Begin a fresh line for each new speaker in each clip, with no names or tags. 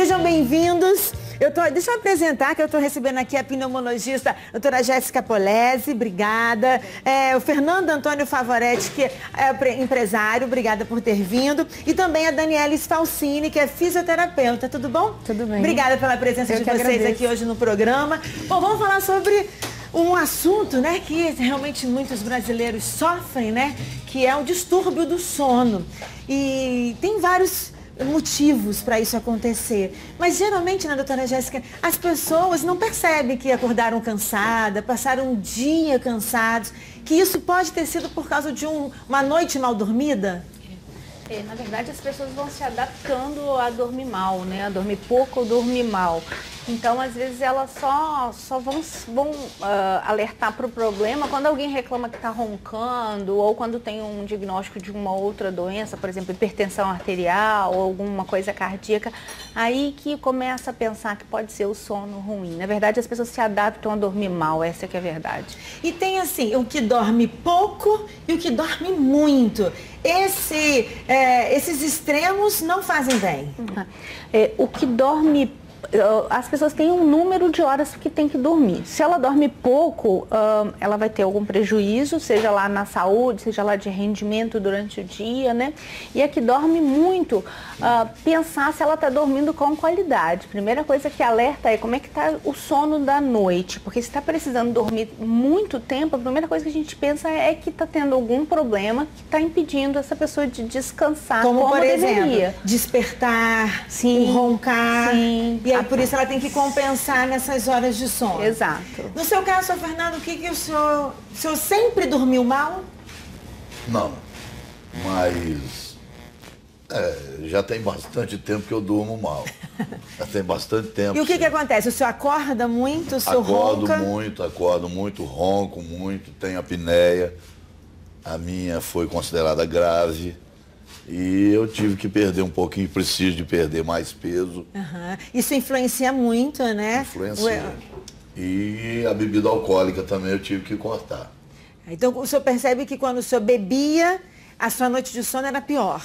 Sejam bem-vindos. Deixa eu apresentar que eu estou recebendo aqui a pneumologista doutora Jéssica Polese, obrigada. O Fernando Antônio Favoretti, que é empresário, obrigada por ter vindo. E também a Daniela Sfalcini, que é fisioterapeuta, tudo bom?
Tudo bem.
Obrigada pela presença de vocês aqui hoje no programa. Bom, vamos falar sobre um assunto, né, que realmente muitos brasileiros sofrem, né, que é o distúrbio do sono. E tem vários motivos para isso acontecer. Mas geralmente, né, doutora Jéssica, as pessoas não percebem que acordaram cansada, passaram um dia cansados, que isso pode ter sido por causa de uma noite mal dormida?
Na verdade, as pessoas vão se adaptando a dormir mal, né? A dormir pouco ou dormir mal. Então, às vezes, elas só vão alertar para o problema quando alguém reclama que está roncando ou quando tem um diagnóstico de uma outra doença, por exemplo, hipertensão arterial ou alguma coisa cardíaca. Aí que começa a pensar que pode ser o sono ruim. Na verdade, as pessoas se adaptam a dormir mal, essa que é a verdade.
E tem, assim, o que dorme pouco e o que dorme muito. Esses extremos não fazem bem.
O que dorme, as pessoas têm um número de horas que tem que dormir. Se ela dorme pouco, ela vai ter algum prejuízo, seja lá na saúde, seja lá de rendimento durante o dia, né? E a que dorme muito, pensar se ela está dormindo com qualidade. Primeira coisa que alerta é como é que está o sono da noite, porque se está precisando dormir muito tempo, a primeira coisa que a gente pensa é que está tendo algum problema que está impedindo essa pessoa de descansar como
por
deveria.
Exemplo, despertar,
sim,
roncar.
Sim.
E aí, por isso ela tem que compensar nessas horas de sono.
Exato.
No seu caso, Fernando, o que o senhor sempre dormiu mal?
Não, mas já tem bastante tempo que eu durmo mal. Já tem bastante tempo.
E o que acontece? O senhor acorda muito, o senhor ronca?
Acordo muito, ronco muito, tenho apneia. A minha foi considerada grave. E eu tive que perder um pouquinho, preciso de perder mais peso.
Isso influencia muito, né?
Influencia. E a bebida alcoólica também eu tive que cortar.
Então o senhor percebe que quando o senhor bebia, a sua noite de sono era pior?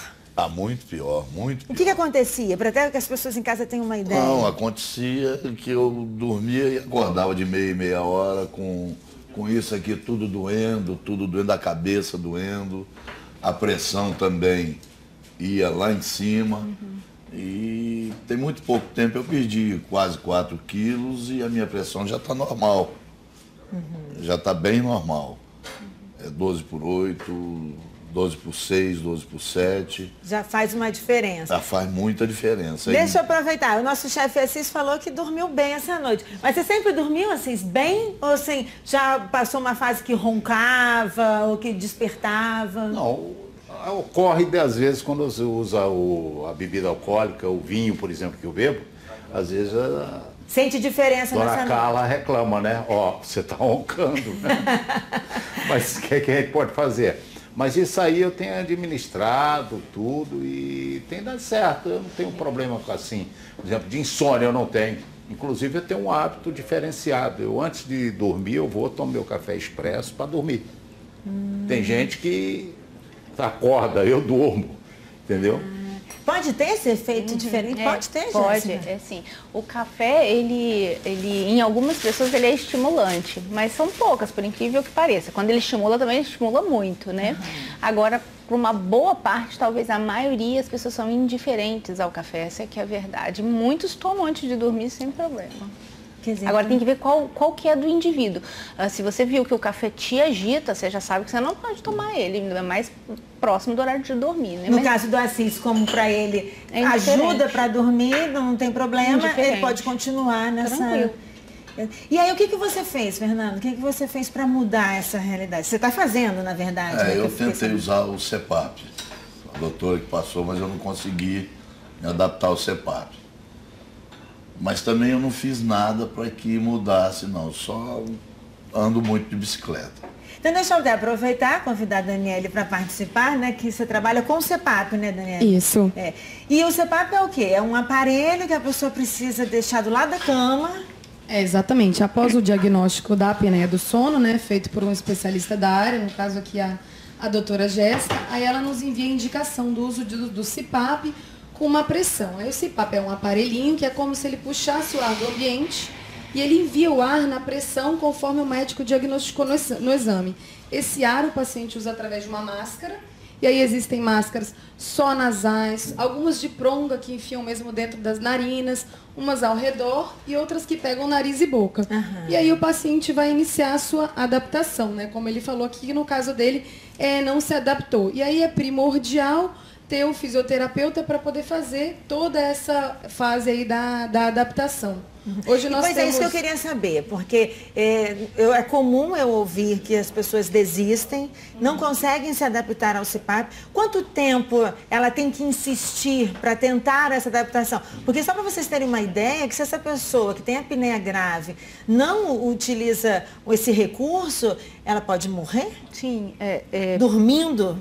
Muito pior, muito pior.
O que acontecia? Para até que as pessoas em casa tenham uma ideia.
Não, acontecia que eu dormia e acordava de meia em meia hora com isso aqui tudo doendo, a cabeça doendo, a pressão também ia lá em cima. E tem muito pouco tempo eu perdi quase 4 quilos e a minha pressão já está normal. Já está bem normal. É 12/8, 12/6, 12/7.
Já faz uma diferença.
Já faz muita diferença.
Deixa eu aproveitar. O nosso chefe Assis falou que dormiu bem essa noite. Mas você sempre dormiu, Assis, bem? Ou assim, já passou uma fase que roncava ou que despertava?
Não, ocorre às vezes quando você usa a bebida alcoólica, o vinho, por exemplo, que eu bebo, às vezes
sente diferença nessa
noite. Dona Carla reclama, né? Você está roncando, né? Mas o que a gente pode fazer? Mas isso aí eu tenho administrado tudo e tem dado certo. Eu não tenho problema com assim, por exemplo, de insônia eu não tenho. Inclusive eu tenho um hábito diferenciado. Eu antes de dormir eu vou tomar meu café expresso para dormir. Tem gente que acorda, eu durmo, entendeu?
Pode ter esse efeito diferente? Pode ter, gente?
Pode, sim. O café, ele, em algumas pessoas, ele é estimulante, mas são poucas, por incrível que pareça. Quando ele estimula, também ele estimula muito, né? Agora, para uma boa parte, talvez a maioria, as pessoas são indiferentes ao café, essa é que é a verdade. Muitos tomam antes de dormir sem problema. Agora tem que ver qual que é do indivíduo. Se você viu que o café te agita, você já sabe que você não pode tomar ele, ainda mais próximo do horário de dormir, né?
No caso do Assis, como para ele ajuda para dormir, não tem problema, ele pode continuar nessa...
Tranquilo.
E aí, o que você fez, Fernando? O que você fez para mudar essa realidade? Você está fazendo, na verdade.
Eu tentei usar o CPAP. A doutora que passou, mas eu não consegui me adaptar ao CPAP. Mas também eu não fiz nada para que mudasse, não. Só ando muito de bicicleta.
Então, deixa eu até aproveitar, convidar a Daniela para participar, né? Que você trabalha com o CPAP, né, Daniela?
Isso.
E o CPAP é o quê? É um aparelho que a pessoa precisa deixar do lado da cama.
Exatamente. Após o diagnóstico da apneia do sono, né? Feito por um especialista da área, no caso aqui a doutora Jéssica, aí ela nos envia a indicação do uso do CPAP com uma pressão. Aí o CPAP é um aparelhinho que é como se ele puxasse o ar do ambiente e ele envia o ar na pressão conforme o médico diagnosticou no exame. Esse ar o paciente usa através de uma máscara, e aí existem máscaras só nasais, algumas de pronga que enfiam mesmo dentro das narinas, umas ao redor e outras que pegam nariz e boca. E aí o paciente vai iniciar a sua adaptação, né? Como ele falou aqui, no caso dele, não se adaptou. E aí é primordial ter o fisioterapeuta para poder fazer toda essa fase aí da adaptação. Hoje nós
pois
temos...
é isso que eu queria saber, porque é comum eu ouvir que as pessoas desistem, não conseguem se adaptar ao CPAP. Quanto tempo ela tem que insistir para tentar essa adaptação? Porque só para vocês terem uma ideia, que se essa pessoa que tem apneia grave não utiliza esse recurso, ela pode morrer?
Sim.
Dormindo?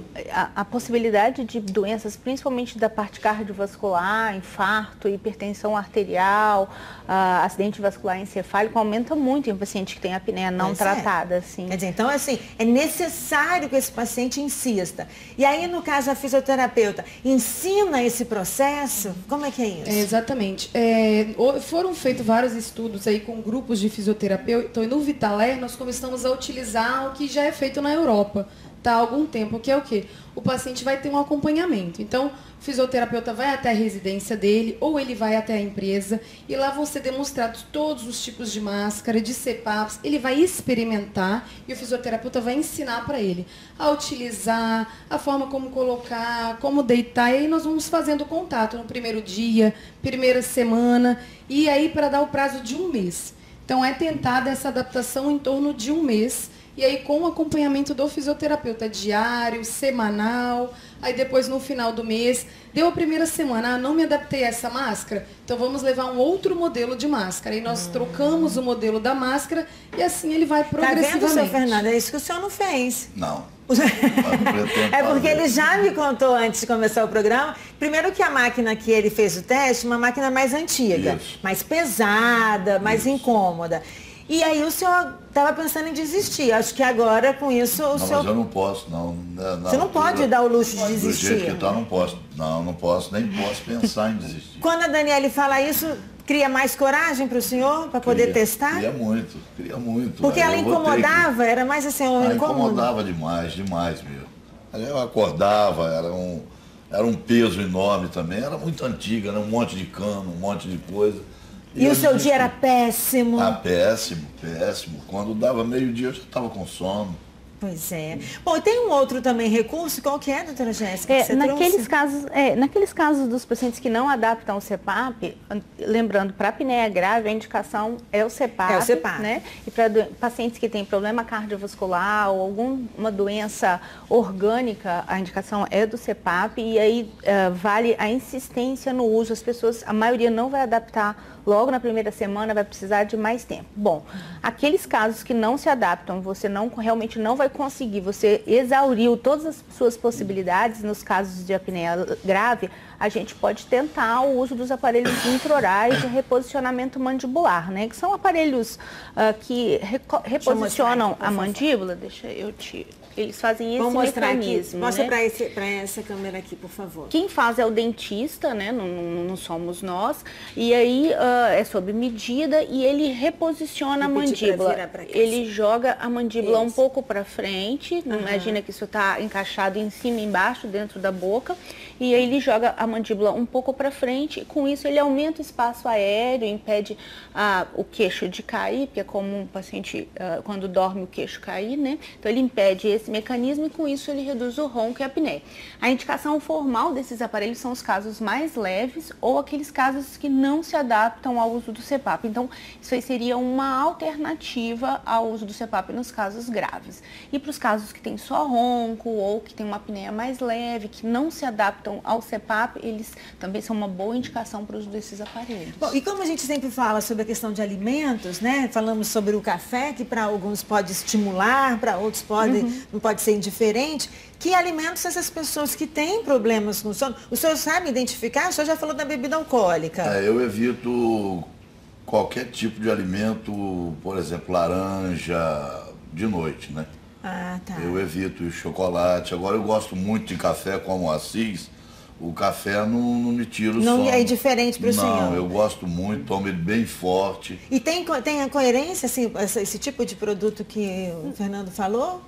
A possibilidade de doenças, principalmente da parte cardiovascular, infarto, hipertensão arterial, acidente vascular encefálico, aumenta muito em paciente que tem apneia não tratada. Assim.
Quer dizer, então, assim, é necessário que esse paciente insista. E aí, no caso, a fisioterapeuta ensina esse processo? Como é que é isso?
Exatamente. Foram feitos vários estudos aí com grupos de fisioterapeuta. Então, no Vitaler, nós começamos a utilizar o que já é feito na Europa, há algum tempo, que é o quê? O paciente vai ter um acompanhamento. Então, o fisioterapeuta vai até a residência dele ou ele vai até a empresa e lá vão ser demonstrados todos os tipos de máscara, de CPAPs. Ele vai experimentar e o fisioterapeuta vai ensinar para ele a utilizar, a forma como colocar, como deitar. E aí nós vamos fazendo contato no primeiro dia, primeira semana e aí para dar o prazo de 1 mês. Então, é tentada essa adaptação em torno de 1 mês. E aí com o acompanhamento do fisioterapeuta diário, semanal, aí depois no final do mês, deu a primeira semana, não me adaptei a essa máscara, então vamos levar um outro modelo de máscara. Aí nós trocamos o modelo da máscara e assim ele vai progressivamente.
Tá vendo, seu Fernando? É isso que o senhor não fez.
Não.
É porque ele já me contou antes de começar o programa, primeiro que a máquina que ele fez o teste, uma máquina mais antiga, mais pesada, mais incômoda. E aí o senhor estava pensando em desistir. Acho que agora, com isso, o senhor...
Mas eu não posso, não.
Você não pode dar o luxo de desistir.
Do jeito que está, não posso. Não posso, nem posso pensar em desistir.
Quando a Daniele fala isso, cria mais coragem para o senhor, para poder testar?
Cria muito.
Porque ela incomodava, era mais assim, um incômodo?
Incomodava demais mesmo. Eu acordava, era um peso enorme também, era muito antiga, um monte de cano, um monte de coisa.
E o seu dia era péssimo?
Péssimo. Quando dava meio-dia eu já estava com sono.
Pois é. Bom, e tem um outro também recurso, qual que é, doutora Jéssica?
Naqueles casos dos pacientes que não adaptam o CPAP, lembrando, para apneia grave, a indicação é o CPAP. Né? E para pacientes que têm problema cardiovascular ou alguma doença orgânica, a indicação é do CPAP. E aí vale a insistência no uso. A maioria não vai adaptar logo na primeira semana, vai precisar de mais tempo. Bom, aqueles casos que não se adaptam, você realmente não vai conseguir, você exauriu todas as suas possibilidades, nos casos de apneia grave, a gente pode tentar o uso dos aparelhos intraorais de reposicionamento mandibular, né? Que são aparelhos que reposicionam a mandíbula. Eles fazem esse mecanismo.
Mostra para essa câmera aqui, por favor.
Quem faz é o dentista, né? Não somos nós. E aí é sob medida e ele reposiciona a mandíbula. Ele joga a mandíbula um pouco para frente. Imagina que isso está encaixado em cima e embaixo, dentro da boca. E aí ele joga a mandíbula um pouco para frente. Com isso ele aumenta o espaço aéreo, impede o queixo de cair, porque é comum o paciente, quando dorme, o queixo cair, né? Então ele impede esse mecanismo e com isso ele reduz o ronco e a apneia. A indicação formal desses aparelhos são os casos mais leves ou aqueles casos que não se adaptam ao uso do CPAP. Então, isso aí seria uma alternativa ao uso do CPAP nos casos graves. E para os casos que tem só ronco ou que tem uma apneia mais leve, que não se adaptam ao CPAP, eles também são uma boa indicação para o uso desses aparelhos.
Bom, e como a gente sempre fala sobre a questão de alimentos, né? Falamos sobre o café, que para alguns pode estimular, para outros não pode ser indiferente. Que alimentos essas pessoas que têm problemas com sono, o senhor sabe identificar? O senhor já falou da bebida alcoólica.
Eu evito qualquer tipo de alimento, por exemplo, laranja, de noite, né?
Ah, tá.
Eu evito o chocolate. Agora eu gosto muito de café como Assis, o café não me tira o
Não
sono.
é diferente para o senhor?
Não, eu gosto muito, tomo ele bem forte.
E tem a coerência, assim, esse tipo de produto que o Fernando falou?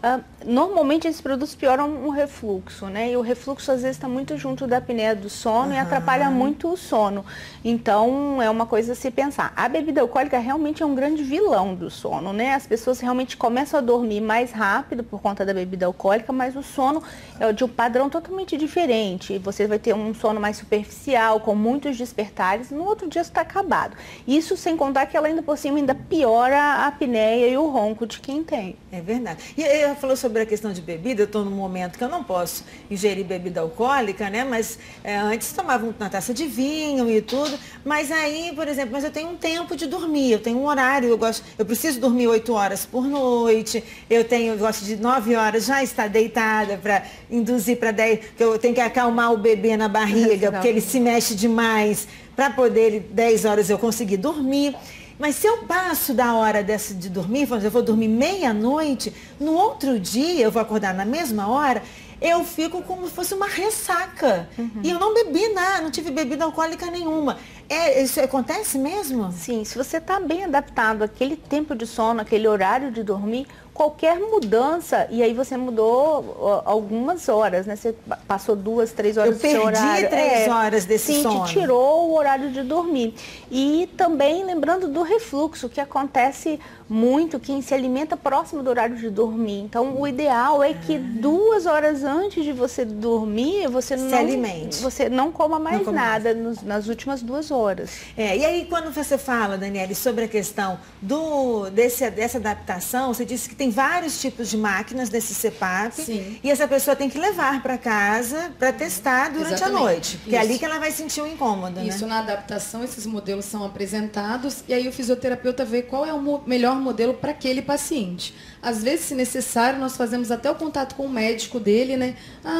Normalmente esses produtos pioram o refluxo, né? E o refluxo às vezes está muito junto da apneia do sono e atrapalha muito o sono. Então é uma coisa a se pensar. A bebida alcoólica realmente é um grande vilão do sono, né? As pessoas realmente começam a dormir mais rápido por conta da bebida alcoólica, mas o sono é de um padrão totalmente diferente. Você vai ter um sono mais superficial, com muitos despertares, no outro dia você está acabado. Isso sem contar que ela ainda por cima ainda piora a apneia e o ronco de quem tem.
É verdade. E ela falou sobre a questão de bebida, eu estou num momento que eu não posso ingerir bebida alcoólica, né? Mas antes tomava uma taça de vinho e tudo, mas aí, por exemplo, eu tenho um tempo de dormir, eu tenho um horário, eu preciso dormir 8 horas por noite, eu gosto de 9 horas já estar deitada para induzir para 10, porque eu tenho que acalmar o bebê na barriga, porque ele se mexe demais, para poder, 10 horas eu conseguir dormir. Mas se eu passo da hora de dormir, eu vou dormir meia-noite, no outro dia eu vou acordar na mesma hora, eu fico como se fosse uma ressaca. E eu não bebi nada, não tive bebida alcoólica nenhuma. Isso acontece mesmo?
Sim, se você está bem adaptado àquele tempo de sono, aquele horário de dormir, qualquer mudança, e aí você mudou algumas horas, né? Você passou 2, 3 horas do seu horário.
Eu perdi 3 horas desse sono.
Sim, te tirou o horário de dormir. E também lembrando do refluxo, que acontece muito, quem se alimenta próximo do horário de dormir. Então, o ideal é que 2 horas antes de você dormir, você não coma mais nada nas últimas 2 horas.
E aí, quando você fala, Daniele, sobre a questão dessa adaptação, você disse que tem vários tipos de máquinas desse CPAP.
Sim.
E essa pessoa tem que levar para casa para testar durante a noite. Porque é ali que ela vai sentir o incômodo, né?
Isso, na adaptação, esses modelos são apresentados e aí o fisioterapeuta vê qual é o melhor modelo para aquele paciente. Às vezes, se necessário, nós fazemos até o contato com o médico dele, né?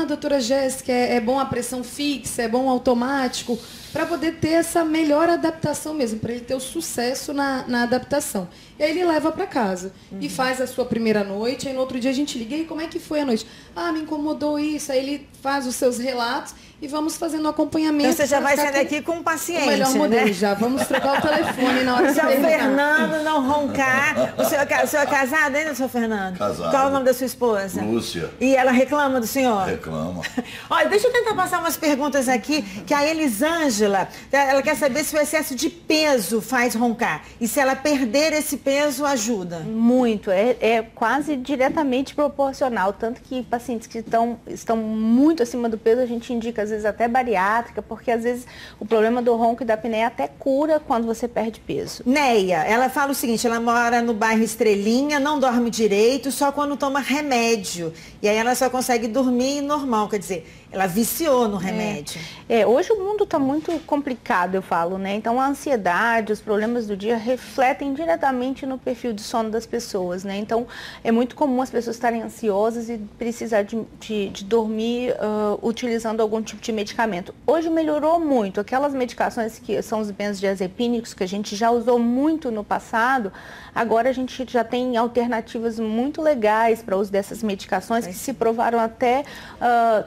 Doutora Jéssica, é bom a pressão fixa, é bom automático, para poder ter essa melhor adaptação mesmo, para ele ter o sucesso na adaptação. E aí ele leva para casa e faz a sua primeira noite, aí no outro dia a gente liga, e como é que foi a noite? Me incomodou isso, aí ele faz os seus relatos e vamos fazendo o acompanhamento.
Então você já vai sair daqui com o paciente,
o melhor modelo,
né?
Já vamos trocar o telefone na hora de
Seu Fernando não roncar. O senhor é casado ainda, seu Fernando?
Casado.
Qual é o nome da sua esposa?
Lúcia.
E ela reclama do senhor?
Reclama.
Olha, deixa eu tentar passar umas perguntas aqui, que a Elisângela, ela quer saber se o excesso de peso faz roncar. E se ela perder esse peso, ajuda?
Muito, é quase diretamente proporcional. Tanto que pacientes que estão muito acima do peso, a gente indica, às vezes, até bariátrica, porque às vezes o problema do ronco e da apneia até cura quando você perde peso.
Neia, ela fala o seguinte, ela mora no bairro Estrelinha, não dorme direito, só quando toma remédio. E aí ela só consegue dormir normal, quer dizer, ela viciou no remédio.
Hoje o mundo está muito complicado, eu falo, né? Então a ansiedade, os problemas do dia refletem diretamente no perfil de sono das pessoas, né? Então é muito comum as pessoas estarem ansiosas e precisar de dormir utilizando algum tipo de medicamento. Hoje melhorou muito. Aquelas medicações que são os benzodiazepínicos, que a gente já usou muito no passado, agora a gente já tem alternativas muito legais para o uso dessas medicações que se provaram até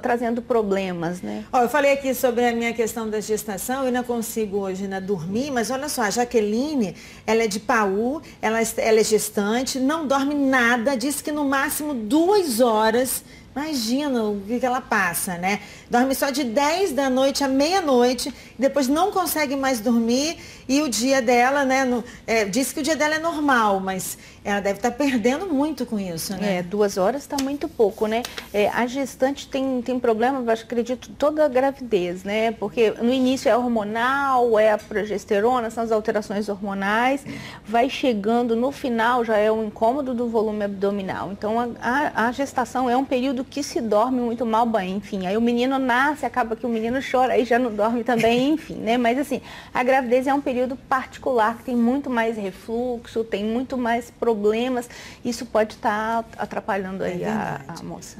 trazendo problemas, né?
Eu falei aqui sobre a minha questão da gestação, eu não consigo hoje dormir, mas olha só, a Jaqueline, ela é de Paú, ela é gestante, não dorme nada, diz que no máximo 2 horas. Imagina o que ela passa, né? Dorme só de 10 da noite à meia-noite, depois não consegue mais dormir e o dia dela, né? Diz que o dia dela é normal, mas ela deve estar perdendo muito com isso, né?
2 horas está muito pouco, né? A gestante tem problema, eu acredito, toda a gravidez, né? Porque no início é hormonal, é a progesterona, são as alterações hormonais, vai chegando no final, já é o incômodo do volume abdominal. Então a gestação é um período que se dorme muito mal, enfim, aí o menino nasce, acaba que o menino chora, aí já não dorme também, enfim, né? Mas assim, a gravidez é um período particular, que tem muito mais refluxo, tem muito mais problemas, isso pode estar atrapalhando aí a moça.